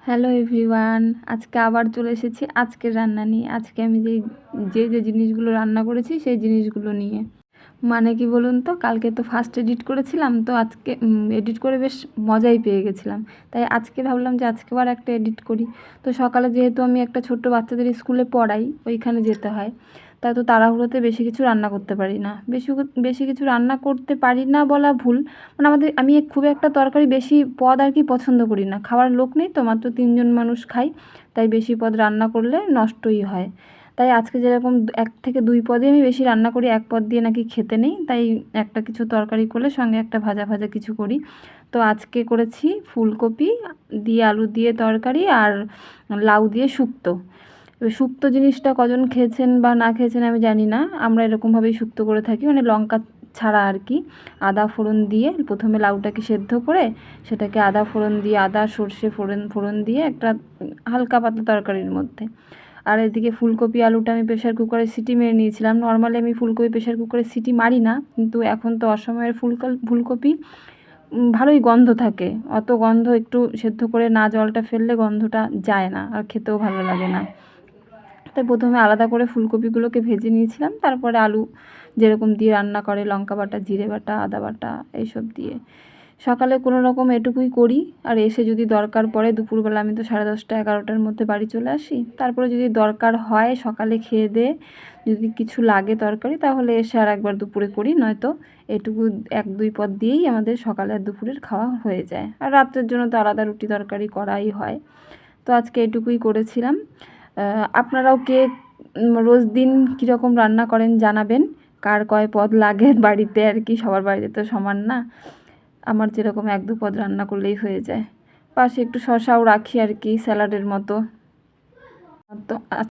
Hello everyone, আজকে আবার চলে এসেছি আজকের রান্না নিয়ে। আজকে আমি যে জিনিসগুলো রান্না করেছি সেই জিনিসগুলো নিয়ে। মানে কি বলুন তো, কালকে তো ফার্স্ট এডিট করেছিলাম, তো আজকে এডিট করে বেশ মজাই পেয়ে গেছিলাম। তাই আজকে ভাবলাম যে আজকে আবার একটা এডিট করি। তো সকালে যেহেতু আমি একটা ছোট্ট বাচ্চাদের স্কুলে পড়াই, ওইখানে যেতে হয়, তাই তো তাড়াহুড়োতে বেশি কিছু রান্না করতে পারি না। বেশি কিছু রান্না করতে পারি না বলা ভুল, মানে আমি খুব একটা তরকারি বেশি পদ আর কি পছন্দ করি না। খাওয়ার লোক নেই তো, মাত্র 3জন মানুষ খাই, তাই বেশি পদ রান্না করলে নষ্টই হয়। তাই আজকে যেরকম 1 থেকে 2 পদই আমি বেশি রান্না করি, 1 পদ দিয়ে নাকি খেতে নেই, তাই একটা কিছু তরকারি করলে সঙ্গে একটা ভাজা ভাজা কিছু করি। তো আজকে করেছি ফুলকপি দিয়ে আলু দিয়ে তরকারি আর লাউ দিয়ে শুক্তো। এবার শুক্তো জিনিসটা কজন খেয়েছেন বা না খেয়েছেন আমি জানি না, আমরা এরকমভাবেই শুক্তো করে থাকি, মানে লঙ্কা ছাড়া আর কি। আদা ফোড়ন দিয়ে প্রথমে লাউটাকে সেদ্ধ করে সেটাকে আদা ফোড়ন দিয়ে, আদা সর্ষে ফোড়ন দিয়ে একটা হালকা পাতলা তরকারির মধ্যে। আর এদিকে ফুলকপি আলুটা আমি প্রেশার কুকারে সিটি মেরে নিয়েছিলাম। নর্মালি আমি ফুলকপি প্রেশার কুকারে সিটি মারি না, কিন্তু এখন তো অসময়ের ফুলকপি ভালোই গন্ধ থাকে। অত গন্ধ একটু সেদ্ধ করে না জলটা ফেললে গন্ধটা যায় না, আর খেতেও ভালো লাগে না। তাই প্রথমে আলাদা করে ফুলকপিগুলোকে ভেজে নিয়েছিলাম, তারপরে আলু যেরকম দিয়ে রান্না করে লঙ্কা বাটা, জিরে বাটা, আদা বাটা এইসব দিয়ে। সকালে কোনো রকম এটুকুই করি, আর এসে যদি দরকার পড়ে দুপুরবেলা, আমি তো 10:30 11টার মধ্যে বাড়ি চলে আসি, তারপরে যদি দরকার হয় সকালে খেয়ে দেয়ে যদি কিছু লাগে তরকারি, তাহলে এসে আর একবার দুপুরে করি, নয়তো এটুকু 1-2 পদ দিয়েই আমাদের সকালে আর দুপুরের খাওয়া হয়ে যায়। আর রাত্রের জন্য তো আলাদা রুটি তরকারি করাই হয়। তো আজকে এটুকুই করেছিলাম। আপনারাও কে রোজ দিন কীরকম রান্না করেন জানাবেন, কার কয় পদ লাগে বাড়িতে আর কি, সবার বাড়িতে তো সমান না। আমার যেরকম 1-2 পদ রান্না করলেই হয়ে যায়। পাশে একটু শসাও রাখি আর কি, স্যালাডের মতো। তো